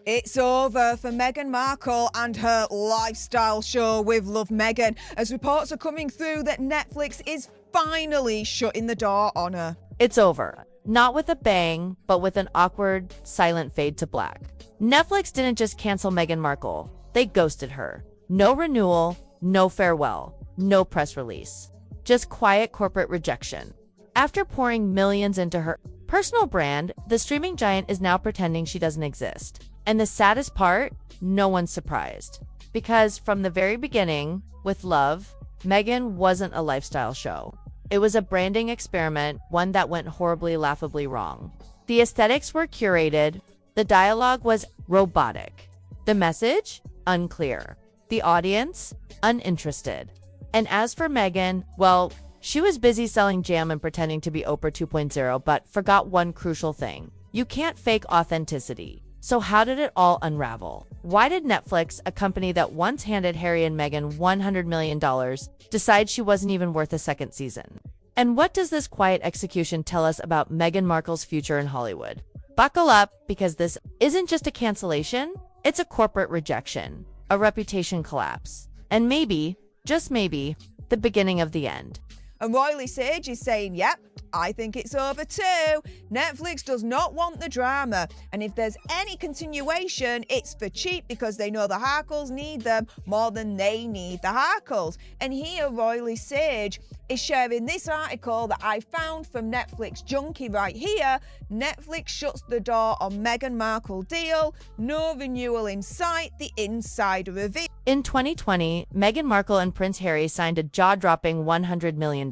It's over for Meghan Markle and her lifestyle show with Love Meghan, as reports are coming through that Netflix is finally shutting the door on her. It's over. Not with a bang, but with an awkward, silent fade to black. Netflix didn't just cancel Meghan Markle. They ghosted her. No renewal, no farewell, no press release. Just quiet corporate rejection. After pouring millions into her personal brand, the streaming giant is now pretending she doesn't exist. And the saddest part, no one's surprised. Because from the very beginning, with Love, Meghan wasn't a lifestyle show. It was a branding experiment, one that went horribly, laughably wrong. The aesthetics were curated, the dialogue was robotic. The message? Unclear. The audience? Uninterested. And as for Meghan, well, she was busy selling jam and pretending to be Oprah 2.0, but forgot one crucial thing. You can't fake authenticity. So how did it all unravel? Why did Netflix, a company that once handed Harry and Meghan $100 million, decide she wasn't even worth a second season? And what does this quiet execution tell us about Meghan Markle's future in Hollywood? Buckle up, because this isn't just a cancellation, it's a corporate rejection, a reputation collapse, and maybe, just maybe, the beginning of the end. And Royally Sage is saying, yep, I think it's over too. Netflix does not want the drama. And if there's any continuation, it's for cheap because they know the Harkles need them more than they need the Harkles. And here, Royally Sage is sharing this article that I found from Netflix Junkie right here. Netflix shuts the door on Meghan Markle deal. No renewal in sight, the insider reveal. In 2020, Meghan Markle and Prince Harry signed a jaw-dropping $100 million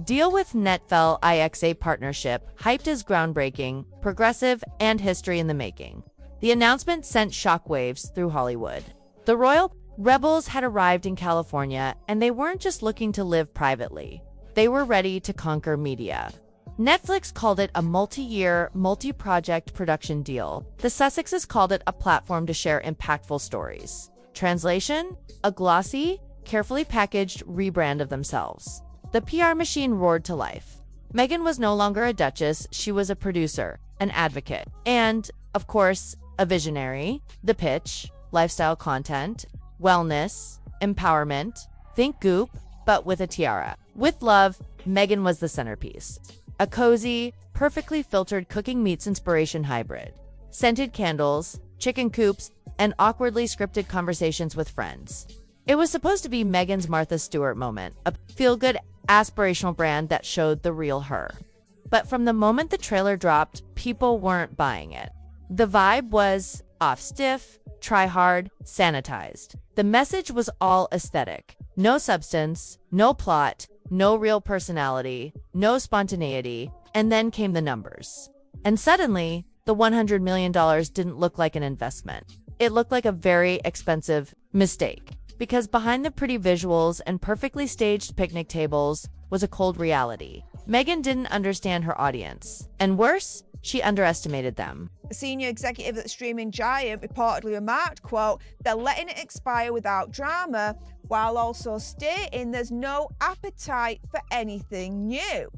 deal with Netfel IXA partnership, hyped as groundbreaking, progressive, and history in the making. The announcement sent shockwaves through Hollywood. The royal rebels had arrived in California, and they weren't just looking to live privately. They were ready to conquer media. Netflix called it a multi-year, multi-project production deal. The Sussexes called it a platform to share impactful stories. Translation? A glossy, carefully packaged rebrand of themselves. The PR machine roared to life. Meghan was no longer a duchess, she was a producer, an advocate, and, of course, a visionary. The pitch, lifestyle content, wellness, empowerment, think Goop, but with a tiara. With Love, Meghan was the centerpiece. A cozy, perfectly filtered cooking meets inspiration hybrid. Scented candles, chicken coops, and awkwardly scripted conversations with friends. It was supposed to be Meghan's Martha Stewart moment, a feel-good, aspirational brand that showed the real her. But from the moment the trailer dropped, people weren't buying it. The vibe was off stiff, try hard, sanitized. The message was all aesthetic. No substance, no plot, no real personality, no spontaneity, and then came the numbers. And suddenly, the $100 million didn't look like an investment. It looked like a very expensive mistake. Because behind the pretty visuals and perfectly staged picnic tables was a cold reality. Meghan didn't understand her audience. And worse, she underestimated them. A senior executive at the streaming giant reportedly remarked, quote, "They're letting it expire without drama, while also stating there's no appetite for anything new."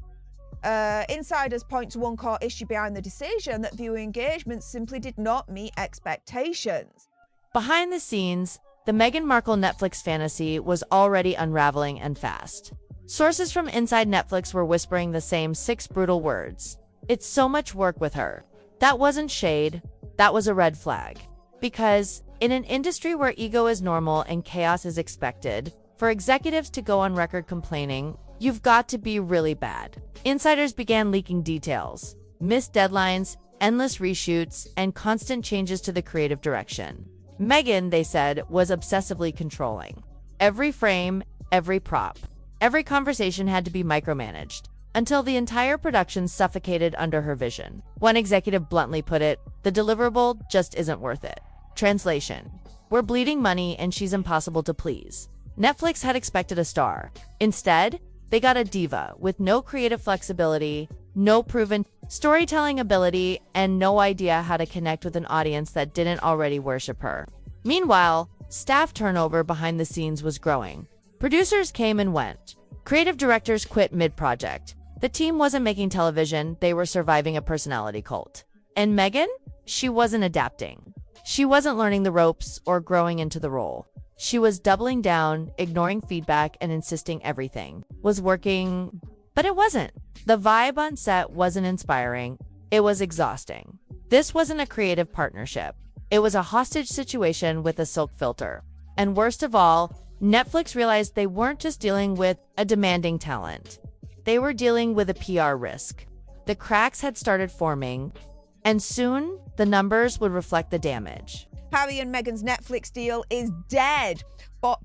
Insiders point to one court issue behind the decision that viewer engagement simply did not meet expectations. Behind the scenes, the Meghan Markle Netflix fantasy was already unraveling and fast. Sources from inside Netflix were whispering the same 6 brutal words. It's so much work with her. That wasn't shade, that was a red flag. Because in an industry where ego is normal and chaos is expected, for executives to go on record complaining, you've got to be really bad. Insiders began leaking details, missed deadlines, endless reshoots, and constant changes to the creative direction. Meghan, they said, was obsessively controlling. Every frame, every prop, every conversation had to be micromanaged, until the entire production suffocated under her vision. One executive bluntly put it, "The deliverable just isn't worth it." Translation: we're bleeding money and she's impossible to please. Netflix had expected a star. Instead, they got a diva with no creative flexibility, no proven storytelling ability, and no idea how to connect with an audience that didn't already worship her. Meanwhile, staff turnover behind the scenes was growing. Producers came and went. Creative directors quit mid-project. The team wasn't making television, they were surviving a personality cult. And Meghan? She wasn't adapting. She wasn't learning the ropes or growing into the role. She was doubling down, ignoring feedback, and insisting everything was working, but it wasn't. The vibe on set wasn't inspiring. It was exhausting. This wasn't a creative partnership. It was a hostage situation with a silk filter. And worst of all, Netflix realized they weren't just dealing with a demanding talent. They were dealing with a PR risk. The cracks had started forming, and soon the numbers would reflect the damage. Harry and Meghan's Netflix deal is dead.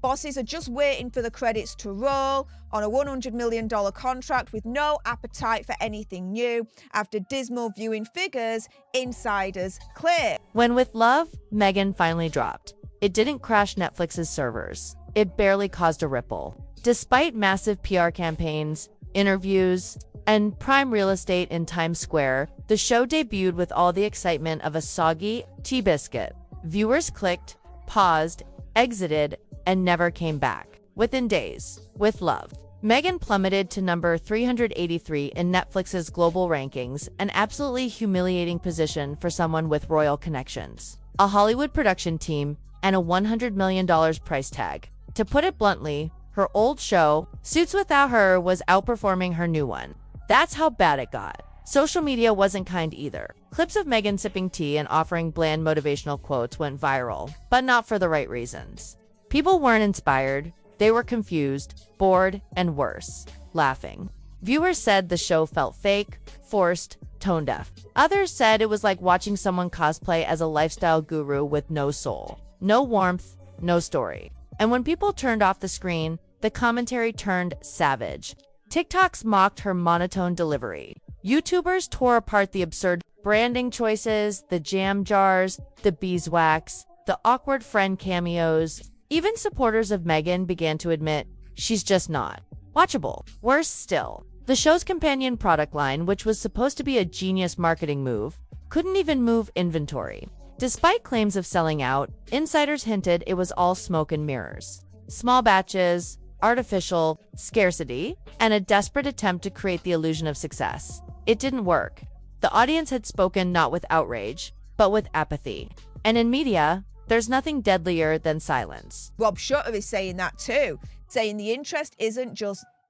Bosses are just waiting for the credits to roll on a $100 million contract with no appetite for anything new after dismal viewing figures, insiders clear. When With Love, Meghan finally dropped. It didn't crash Netflix's servers. It barely caused a ripple. Despite massive PR campaigns, interviews, and prime real estate in Times Square, the show debuted with all the excitement of a soggy tea biscuit. Viewers clicked, paused, exited, and never came back. Within days, With Love, Meghan plummeted to number 383 in Netflix's global rankings, an absolutely humiliating position for someone with royal connections, a Hollywood production team, and a $100 million price tag. To put it bluntly, her old show, Suits Without Her, was outperforming her new one. That's how bad it got. Social media wasn't kind either. Clips of Meghan sipping tea and offering bland motivational quotes went viral, but not for the right reasons. People weren't inspired. They were confused, bored, and worse, laughing. Viewers said the show felt fake, forced, tone deaf. Others said it was like watching someone cosplay as a lifestyle guru with no soul, no warmth, no story. And when people turned off the screen, the commentary turned savage. TikToks mocked her monotone delivery. YouTubers tore apart the absurd branding choices, the jam jars, the beeswax, the awkward friend cameos. Even supporters of Meghan began to admit she's just not watchable. Worse still, the show's companion product line, which was supposed to be a genius marketing move, couldn't even move inventory. Despite claims of selling out, insiders hinted it was all smoke and mirrors. Small batches, artificial scarcity, and a desperate attempt to create the illusion of success. It didn't work. The audience had spoken not with outrage, but with apathy. And in media, there's nothing deadlier than silence. Rob Shutter is saying that too, saying the interest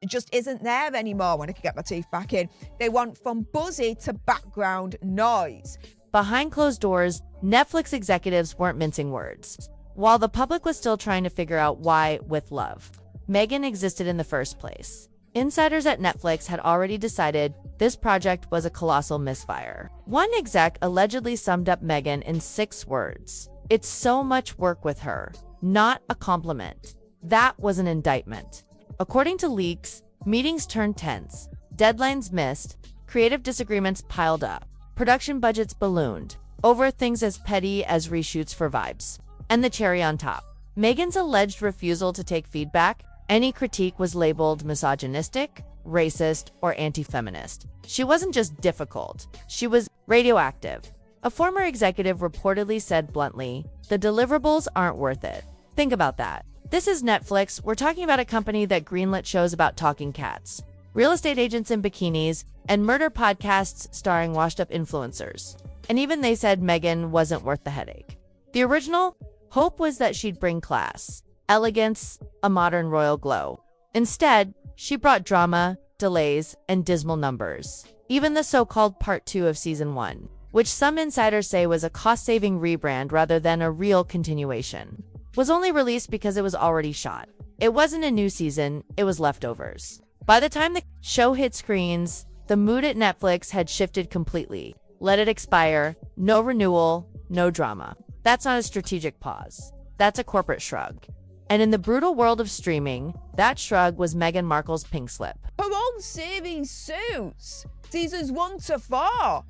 just isn't there anymore when I can get my teeth back in. They want from buzzy to background noise. Behind closed doors, Netflix executives weren't mincing words. While the public was still trying to figure out why With Love, Meghan existed in the first place. Insiders at Netflix had already decided this project was a colossal misfire. One exec allegedly summed up Meghan in 6 words. It's so much work with her, not a compliment. That was an indictment. According to leaks, meetings turned tense, deadlines missed, creative disagreements piled up, production budgets ballooned, over things as petty as reshoots for vibes. And the cherry on top, Meghan's alleged refusal to take feedback. Any critique was labeled misogynistic, racist, or anti-feminist. She wasn't just difficult, she was radioactive. A former executive reportedly said bluntly, "The deliverables aren't worth it." Think about that. This is Netflix. We're talking about a company that greenlit shows about talking cats, real estate agents in bikinis, and murder podcasts starring washed-up influencers. And even they said Meghan wasn't worth the headache. The original hope was that she'd bring class, elegance, a modern royal glow. Instead, she brought drama, delays, and dismal numbers. Even the so-called Part 2 of Season 1, which some insiders say was a cost-saving rebrand rather than a real continuation, was only released because it was already shot. It wasn't a new season, it was leftovers. By the time the show hit screens, the mood at Netflix had shifted completely. Let it expire, no renewal, no drama. That's not a strategic pause. That's a corporate shrug. And in the brutal world of streaming, that shrug was Meghan Markle's pink slip. Her own series Suits, seasons 1 to 4,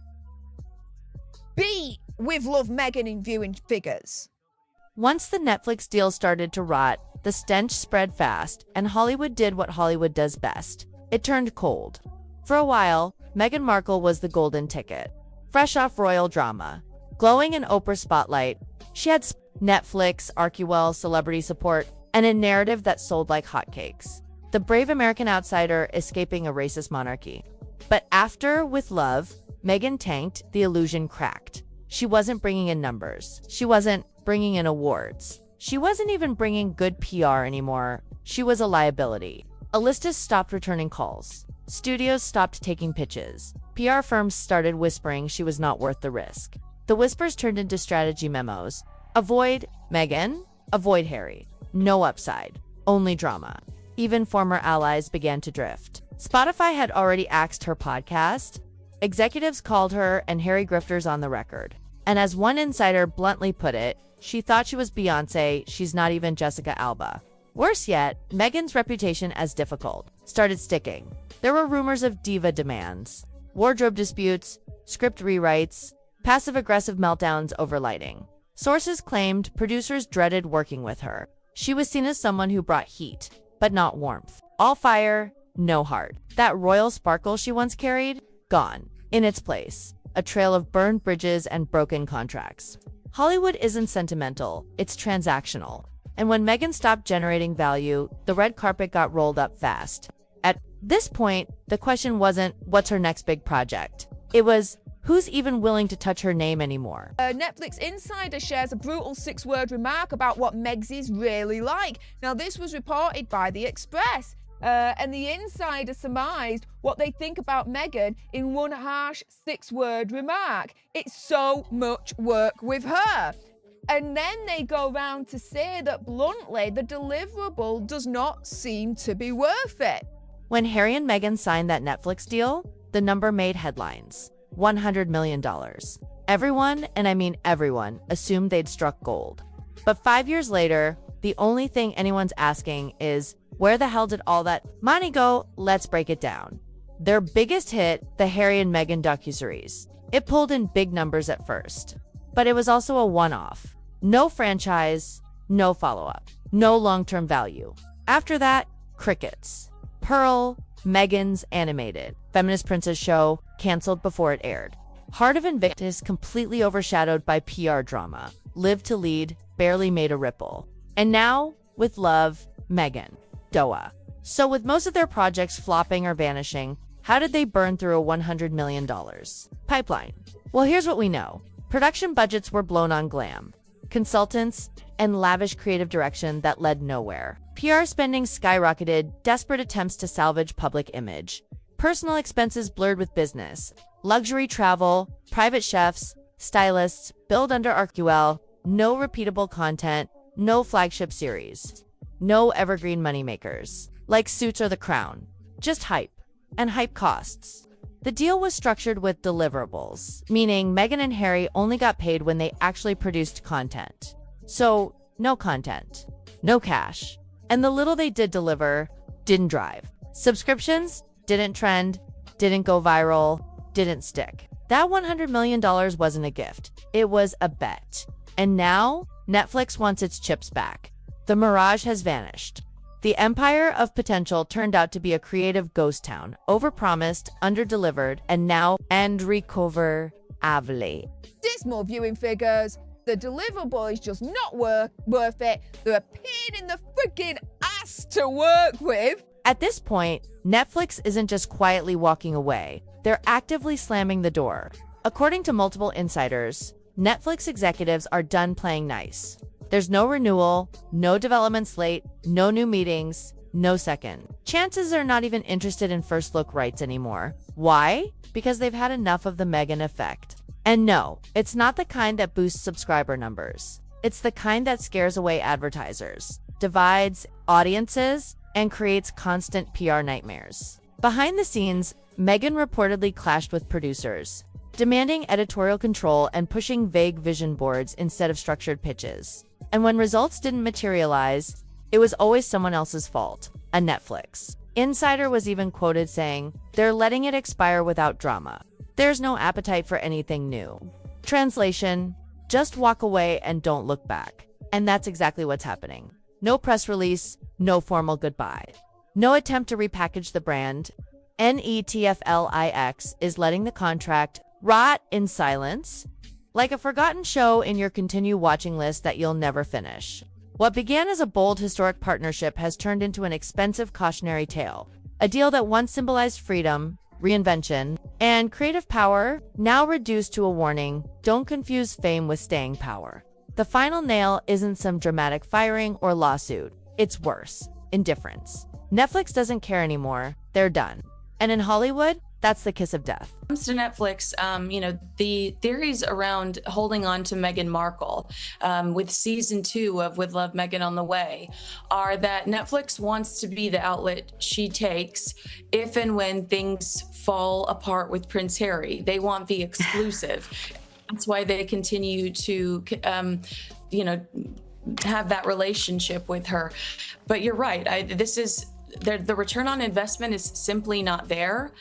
beat With Love Meghan in viewing figures. Once the Netflix deal started to rot, the stench spread fast, and Hollywood did what Hollywood does best. It turned cold. For a while, Meghan Markle was the golden ticket. Fresh off royal drama, glowing in Oprah spotlight, she had Netflix, ArcuWell, celebrity support, and a narrative that sold like hotcakes. The brave American outsider escaping a racist monarchy. But after With Love, Meghan tanked, the illusion cracked. She wasn't bringing in numbers. She wasn't bringing in awards. She wasn't even bringing good PR anymore. She was a liability. Alistas stopped returning calls. Studios stopped taking pitches. PR firms started whispering she was not worth the risk. The whispers turned into strategy memos. Avoid Meghan, avoid Harry. No upside, only drama. Even former allies began to drift. Spotify had already axed her podcast. Executives called her and Harry grifters on the record. And as one insider bluntly put it, she thought she was Beyoncé, she's not even Jessica Alba. Worse yet, Meghan's reputation as difficult started sticking. There were rumors of diva demands, wardrobe disputes, script rewrites, passive-aggressive meltdowns over lighting. Sources claimed producers dreaded working with her. She was seen as someone who brought heat, but not warmth. All fire, no heart. That royal sparkle she once carried, gone. In its place, a trail of burned bridges and broken contracts. Hollywood isn't sentimental, it's transactional. And when Meghan stopped generating value, the red carpet got rolled up fast. At this point, the question wasn't, what's her next big project? It was, who's even willing to touch her name anymore? A Netflix insider shares a brutal 6-word remark about what Megs is really like. Now, this was reported by The Express. And the insider surmised what they think about Meghan in one harsh 6-word remark. It's so much work with her. And then they go round to say that bluntly, the deliverable does not seem to be worth it. When Harry and Meghan signed that Netflix deal, the number made headlines. $100 million. Everyone, and I mean everyone, assumed they'd struck gold. But 5 years later, the only thing anyone's asking is, where the hell did all that money go? Let's break it down. Their biggest hit, the Harry and Meghan docuseries. It pulled in big numbers at first, but it was also a one-off. No franchise, no follow-up, no long-term value. After that, crickets. Pearl, Meghan's animated feminist princess show, canceled before it aired. Heart of Invictus completely overshadowed by PR drama. Live to Lead barely made a ripple. And now, with love, Meghan. Doa. So with most of their projects flopping or vanishing, how did they burn through a $100 million pipeline? Well, here's what we know. Production budgets were blown on glam, consultants, and lavish creative direction that led nowhere. PR spending skyrocketed, desperate attempts to salvage public image. Personal expenses blurred with business. Luxury travel, private chefs, stylists, billed under RQL, no repeatable content, no flagship series. No evergreen moneymakers, like Suits or The Crown. Just hype. And hype costs. The deal was structured with deliverables, meaning Meghan and Harry only got paid when they actually produced content. So, no content, no cash. And the little they did deliver didn't drive. Subscriptions didn't trend, didn't go viral, didn't stick. That $100 million wasn't a gift. It was a bet. And now, Netflix wants its chips back. The mirage has vanished. The empire of potential turned out to be a creative ghost town, overpromised, underdelivered, and now recover avle. Dismal viewing figures. The deliverable is just not worth it. They're a pain in the freaking ass to work with. At this point, Netflix isn't just quietly walking away. They're actively slamming the door. According to multiple insiders, Netflix executives are done playing nice. There's no renewal, no development slate, no new meetings, no second. Chances are not even interested in first look rights anymore. Why? Because they've had enough of the Meghan effect. And no, it's not the kind that boosts subscriber numbers. It's the kind that scares away advertisers, divides audiences, and creates constant PR nightmares. Behind the scenes, Meghan reportedly clashed with producers, demanding editorial control and pushing vague vision boards instead of structured pitches. And when results didn't materialize, it was always someone else's fault, a Netflix. Insider was even quoted saying, "They're letting it expire without drama. There's no appetite for anything new." Translation, just walk away and don't look back. And that's exactly what's happening. No press release, no formal goodbye. No attempt to repackage the brand. Netflix is letting the contract rot in silence, like a forgotten show in your continue watching list that you'll never finish. What began as a bold historic partnership has turned into an expensive cautionary tale. A deal that once symbolized freedom, reinvention, and creative power, now reduced to a warning: don't confuse fame with staying power. The final nail isn't some dramatic firing or lawsuit. It's worse: indifference. Netflix doesn't care anymore. They're done. And in Hollywood, that's the kiss of death. When it comes to Netflix, the theories around holding on to Meghan Markle with season 2 of With Love, Meghan on the way are that Netflix wants to be the outlet she takes if and when things fall apart with Prince Harry. They want the exclusive. That's why they continue to, have that relationship with her. But you're right. The return on investment is simply not there.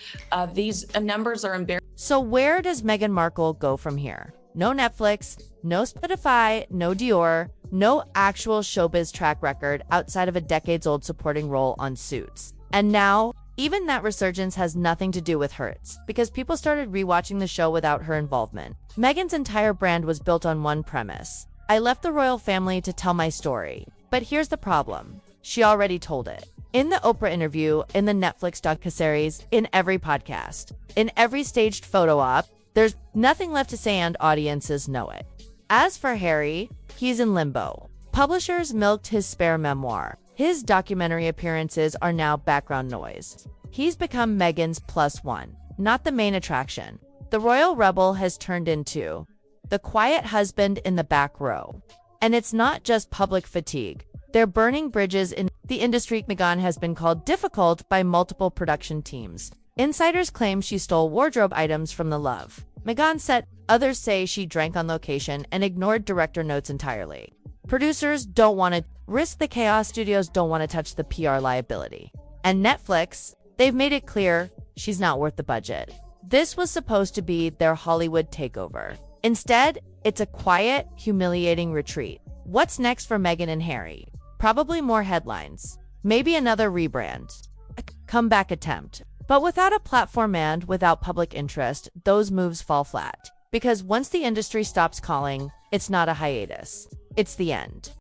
These numbers are embarrassing. So where does Meghan Markle go from here? No Netflix, no Spotify, no Dior, no actual showbiz track record outside of a decades-old supporting role on Suits. And now, even that resurgence has nothing to do with Hertz, because people started rewatching the show without her involvement. Meghan's entire brand was built on one premise: I left the royal family to tell my story. But here's the problem: she already told it. In the Oprah interview, in the Netflix docuseries, in every podcast, in every staged photo op, there's nothing left to say and audiences know it. As for Harry, he's in limbo. Publishers milked his spare memoir. His documentary appearances are now background noise. He's become Meghan's +1, not the main attraction. The royal rebel has turned into the quiet husband in the back row. And it's not just public fatigue. They're burning bridges in the industry. Meghan has been called difficult by multiple production teams. Insiders claim she stole wardrobe items from the Love Meghan set. Others say she drank on location and ignored director notes entirely. Producers don't want to risk the chaos. Studios don't want to touch the PR liability. And Netflix, they've made it clear she's not worth the budget. This was supposed to be their Hollywood takeover. Instead, it's a quiet, humiliating retreat. What's next for Meghan and Harry? Probably more headlines. Maybe another rebrand. A comeback attempt. But without a platform and without public interest, those moves fall flat. Because once the industry stops calling, it's not a hiatus. It's the end.